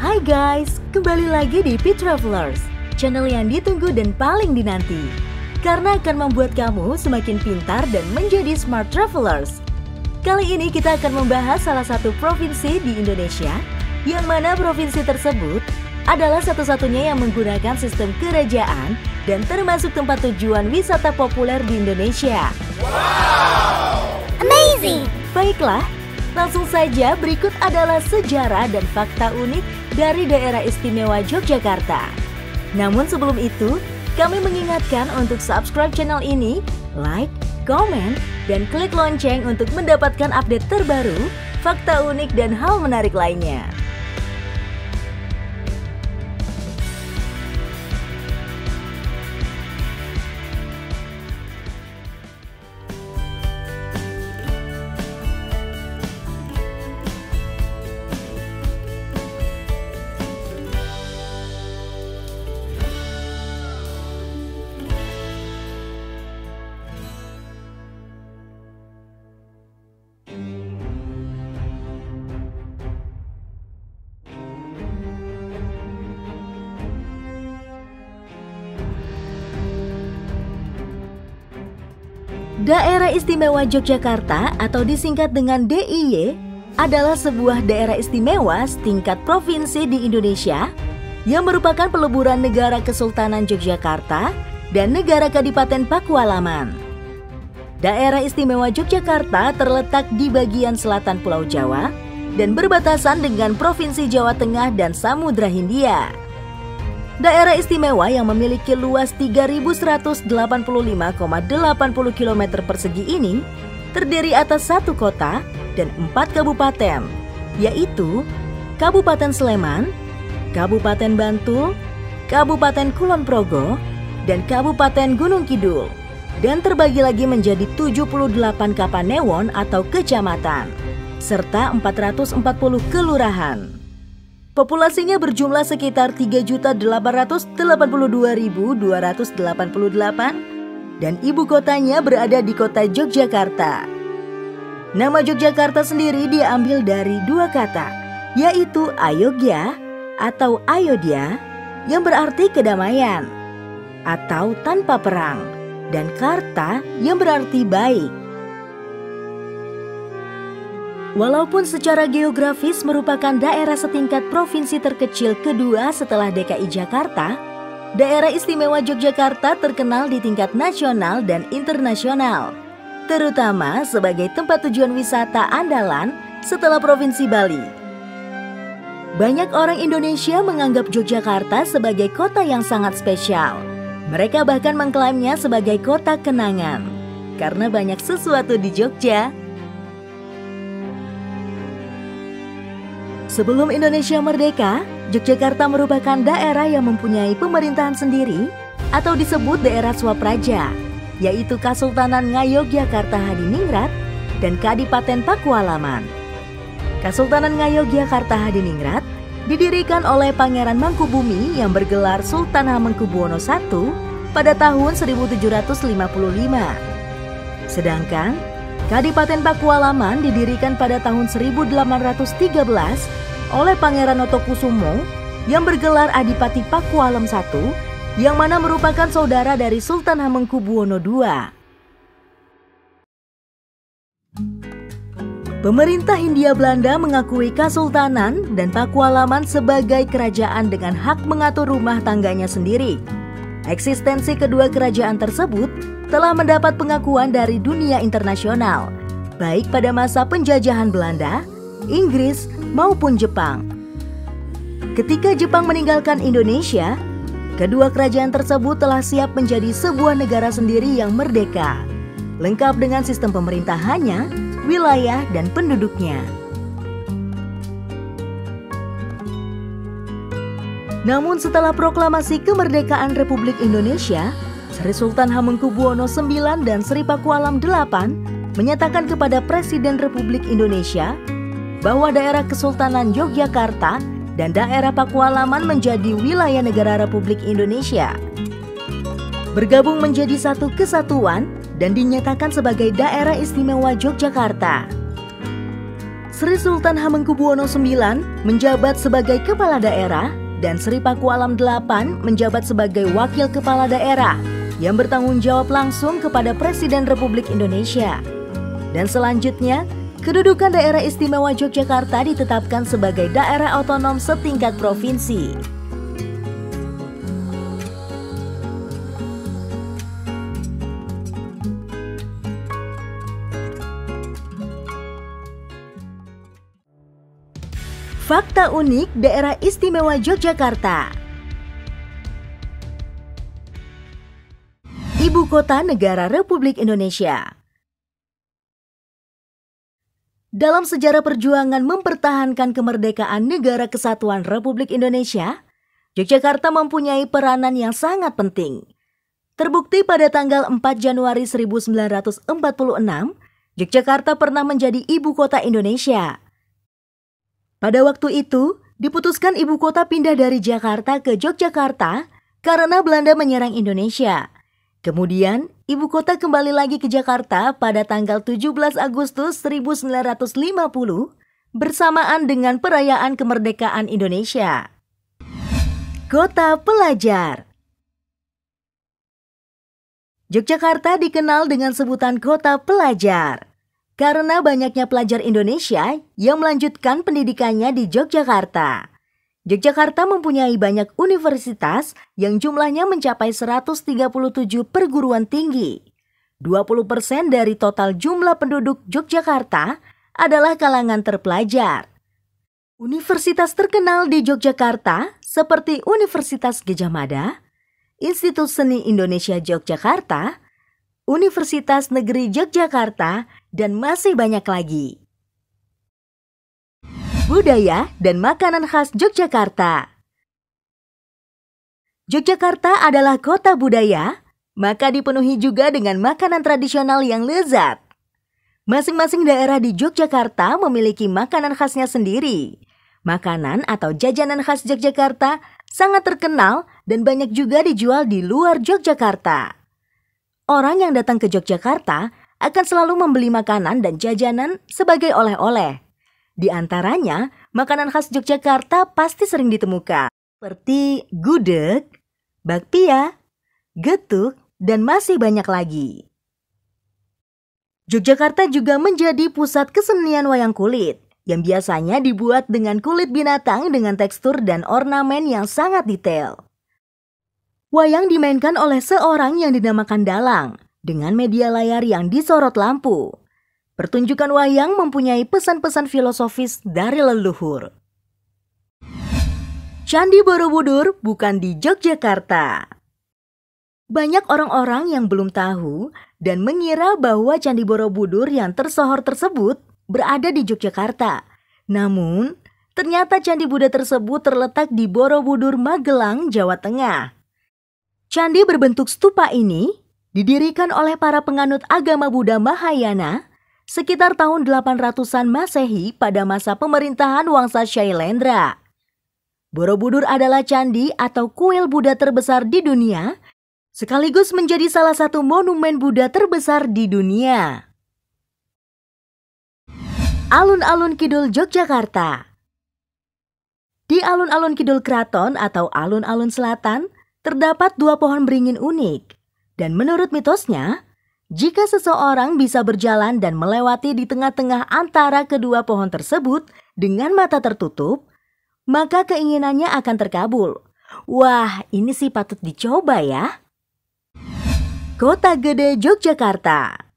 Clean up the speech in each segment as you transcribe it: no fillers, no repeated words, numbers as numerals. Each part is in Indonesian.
Hai guys, kembali lagi di Pit Travelers, channel yang ditunggu dan paling dinanti. Karena akan membuat kamu semakin pintar dan menjadi smart travelers. Kali ini kita akan membahas salah satu provinsi di Indonesia, yang mana provinsi tersebut adalah satu-satunya yang menggunakan sistem kerajaan dan termasuk tempat tujuan wisata populer di Indonesia. Wow! Amazing! Baiklah, langsung saja berikut adalah sejarah dan fakta unik dari daerah istimewa Yogyakarta. Namun sebelum itu, kami mengingatkan untuk subscribe channel ini, like, komen, dan klik lonceng untuk mendapatkan update terbaru, fakta unik, dan hal menarik lainnya. Daerah Istimewa Yogyakarta atau disingkat dengan DIY adalah sebuah daerah istimewa setingkat provinsi di Indonesia yang merupakan peleburan negara Kesultanan Yogyakarta dan negara Kadipaten Pakualaman. Daerah Istimewa Yogyakarta terletak di bagian selatan Pulau Jawa dan berbatasan dengan Provinsi Jawa Tengah dan Samudra Hindia. Daerah istimewa yang memiliki luas 3.185,80 km persegi ini terdiri atas satu kota dan 4 kabupaten, yaitu Kabupaten Sleman, Kabupaten Bantul, Kabupaten Kulon Progo, dan Kabupaten Gunung Kidul, dan terbagi lagi menjadi 78 kapanewon atau kecamatan, serta 440 kelurahan. Populasinya berjumlah sekitar 3.882.288 dan ibu kotanya berada di kota Yogyakarta. Nama Yogyakarta sendiri diambil dari dua kata, yaitu Ayogya atau Ayodhya yang berarti kedamaian atau tanpa perang, dan Karta yang berarti baik. Walaupun secara geografis merupakan daerah setingkat provinsi terkecil kedua setelah DKI Jakarta, daerah istimewa Yogyakarta terkenal di tingkat nasional dan internasional, terutama sebagai tempat tujuan wisata andalan setelah Provinsi Bali. Banyak orang Indonesia menganggap Yogyakarta sebagai kota yang sangat spesial. Mereka bahkan mengklaimnya sebagai kota kenangan, karena banyak sesuatu di Jogja. Sebelum Indonesia merdeka, Yogyakarta merupakan daerah yang mempunyai pemerintahan sendiri atau disebut daerah Swapraja, yaitu Kasultanan Ngayogyakarta Hadiningrat dan Kadipaten Pakualaman. Kasultanan Ngayogyakarta Hadiningrat didirikan oleh Pangeran Mangkubumi yang bergelar Sultan Hamengkubuwono I pada tahun 1755. Sedangkan Kadipaten Pakualaman didirikan pada tahun 1813 oleh Pangeran Notokusumo yang bergelar Adipati Pakualam I, yang mana merupakan saudara dari Sultan Hamengkubuwono II. Pemerintah Hindia Belanda mengakui Kasultanan dan Pakualaman sebagai kerajaan dengan hak mengatur rumah tangganya sendiri. Eksistensi kedua kerajaan tersebut telah mendapat pengakuan dari dunia internasional, baik pada masa penjajahan Belanda, Inggris, maupun Jepang. Ketika Jepang meninggalkan Indonesia, kedua kerajaan tersebut telah siap menjadi sebuah negara sendiri yang merdeka, lengkap dengan sistem pemerintahannya, wilayah, dan penduduknya. Namun setelah proklamasi kemerdekaan Republik Indonesia, Sri Sultan Hamengkubuwono IX dan Sri Pakualam VIII menyatakan kepada Presiden Republik Indonesia bahwa daerah Kesultanan Yogyakarta dan daerah Pakualaman menjadi wilayah negara Republik Indonesia, bergabung menjadi satu kesatuan dan dinyatakan sebagai daerah istimewa Yogyakarta. Sri Sultan Hamengkubuwono IX menjabat sebagai kepala daerah dan Sri Pakualam VIII menjabat sebagai wakil kepala daerah yang bertanggung jawab langsung kepada Presiden Republik Indonesia. Dan selanjutnya, kedudukan daerah istimewa Yogyakarta ditetapkan sebagai daerah otonom setingkat provinsi. Fakta unik daerah istimewa Yogyakarta. Ibu kota negara Republik Indonesia. Dalam sejarah perjuangan mempertahankan kemerdekaan Negara Kesatuan Republik Indonesia, Yogyakarta mempunyai peranan yang sangat penting. Terbukti pada tanggal 4 Januari 1946, Yogyakarta pernah menjadi ibu kota Indonesia. Pada waktu itu, diputuskan ibu kota pindah dari Jakarta ke Yogyakarta karena Belanda menyerang Indonesia. Kemudian, ibu kota kembali lagi ke Jakarta pada tanggal 17 Agustus 1950 bersamaan dengan perayaan kemerdekaan Indonesia. Kota Pelajar. Yogyakarta dikenal dengan sebutan Kota Pelajar karena banyaknya pelajar Indonesia yang melanjutkan pendidikannya di Yogyakarta. Yogyakarta mempunyai banyak universitas yang jumlahnya mencapai 137 perguruan tinggi. 20% dari total jumlah penduduk Yogyakarta adalah kalangan terpelajar. Universitas terkenal di Yogyakarta seperti Universitas Gadjah Mada, Institut Seni Indonesia Yogyakarta, Universitas Negeri Yogyakarta, dan masih banyak lagi. Budaya dan makanan khas Yogyakarta. Yogyakarta adalah kota budaya, maka dipenuhi juga dengan makanan tradisional yang lezat. Masing-masing daerah di Yogyakarta memiliki makanan khasnya sendiri. Makanan atau jajanan khas Yogyakarta sangat terkenal dan banyak juga dijual di luar Yogyakarta. Orang yang datang ke Yogyakarta akan selalu membeli makanan dan jajanan sebagai oleh-oleh. Di antaranya, makanan khas Yogyakarta pasti sering ditemukan, seperti gudeg, bakpia, getuk, dan masih banyak lagi. Yogyakarta juga menjadi pusat kesenian wayang kulit, yang biasanya dibuat dengan kulit binatang dengan tekstur dan ornamen yang sangat detail. Wayang dimainkan oleh seorang yang dinamakan dalang, dengan media layar yang disorot lampu. Pertunjukan wayang mempunyai pesan-pesan filosofis dari leluhur. Candi Borobudur bukan di Yogyakarta. Banyak orang-orang yang belum tahu dan mengira bahwa Candi Borobudur yang tersohor tersebut berada di Yogyakarta. Namun, ternyata Candi Buddha tersebut terletak di Borobudur, Magelang, Jawa Tengah. Candi berbentuk stupa ini didirikan oleh para penganut agama Buddha Mahayana sekitar tahun 800-an Masehi pada masa pemerintahan Wangsa Shailendra. Borobudur adalah candi atau kuil Buddha terbesar di dunia, sekaligus menjadi salah satu monumen Buddha terbesar di dunia. Alun-alun Kidul Yogyakarta. Di alun-alun Kidul Kraton atau alun-alun selatan, terdapat dua pohon beringin unik. Dan menurut mitosnya, jika seseorang bisa berjalan dan melewati di tengah-tengah antara kedua pohon tersebut dengan mata tertutup, maka keinginannya akan terkabul. Wah, ini sih patut dicoba ya. Kota Gede Yogyakarta.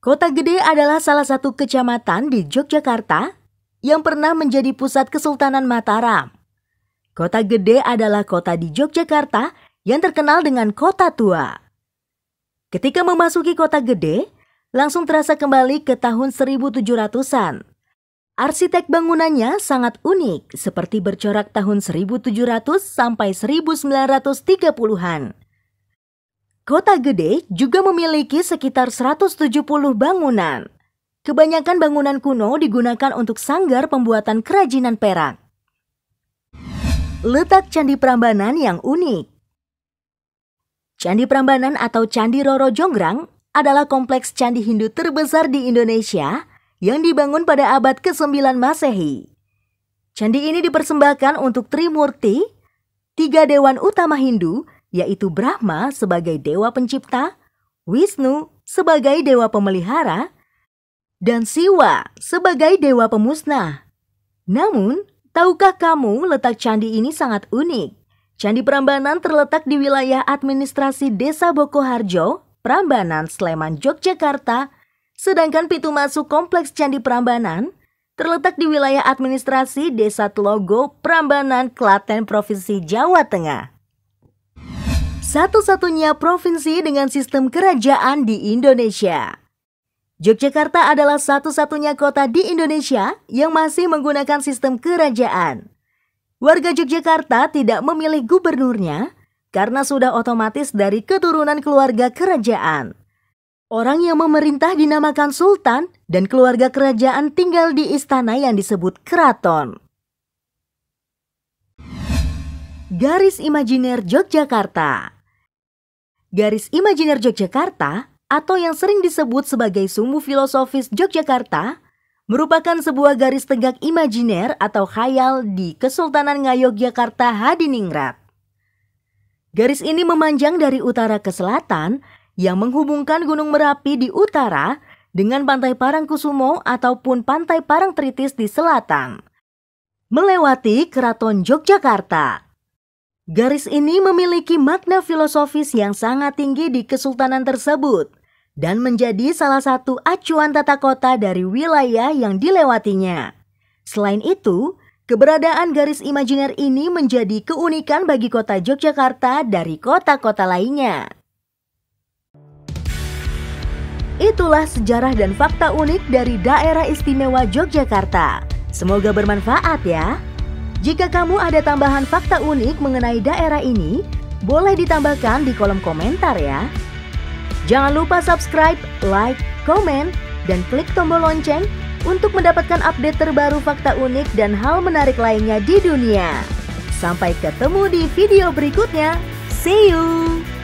Kota Gede adalah salah satu kecamatan di Yogyakarta yang pernah menjadi pusat Kesultanan Mataram. Kota Gede adalah kota di Yogyakarta yang terkenal dengan kota tua. Ketika memasuki Kota Gede, langsung terasa kembali ke tahun 1700-an. Arsitek bangunannya sangat unik, seperti bercorak tahun 1700 sampai 1930-an. Kota Gede juga memiliki sekitar 170 bangunan. Kebanyakan bangunan kuno digunakan untuk sanggar pembuatan kerajinan perak. Letak Candi Prambanan yang unik. Candi Prambanan atau Candi Roro Jonggrang adalah kompleks candi Hindu terbesar di Indonesia yang dibangun pada abad ke-9 Masehi. Candi ini dipersembahkan untuk Trimurti, 3 dewan utama Hindu, yaitu Brahma sebagai dewa pencipta, Wisnu sebagai dewa pemelihara, dan Siwa sebagai dewa pemusnah. Namun, tahukah kamu letak candi ini sangat unik? Candi Prambanan terletak di wilayah administrasi Desa Bokoharjo, Prambanan, Sleman, Yogyakarta, sedangkan pintu masuk kompleks Candi Prambanan terletak di wilayah administrasi Desa Tlogo, Prambanan, Klaten, Provinsi Jawa Tengah. Satu-satunya provinsi dengan sistem kerajaan di Indonesia. Yogyakarta adalah satu-satunya kota di Indonesia yang masih menggunakan sistem kerajaan. Warga Yogyakarta tidak memilih gubernurnya karena sudah otomatis dari keturunan keluarga kerajaan. Orang yang memerintah dinamakan sultan dan keluarga kerajaan tinggal di istana yang disebut keraton. Garis imajiner Yogyakarta. Garis imajiner Yogyakarta atau yang sering disebut sebagai Sumbu Filosofis Yogyakarta merupakan sebuah garis tegak imajiner atau khayal di Kesultanan Ngayogyakarta Hadiningrat. Garis ini memanjang dari utara ke selatan yang menghubungkan Gunung Merapi di utara dengan Pantai Parangkusumo ataupun Pantai Parangtritis di selatan, melewati Keraton Yogyakarta. Garis ini memiliki makna filosofis yang sangat tinggi di kesultanan tersebut dan menjadi salah satu acuan tata kota dari wilayah yang dilewatinya. Selain itu, keberadaan garis imajiner ini menjadi keunikan bagi kota Yogyakarta dari kota-kota lainnya. Itulah sejarah dan fakta unik dari Daerah Istimewa Yogyakarta. Semoga bermanfaat ya. Jika kamu ada tambahan fakta unik mengenai daerah ini, boleh ditambahkan di kolom komentar ya. Jangan lupa subscribe, like, komen, dan klik tombol lonceng untuk mendapatkan update terbaru fakta unik dan hal menarik lainnya di dunia. Sampai ketemu di video berikutnya. See you!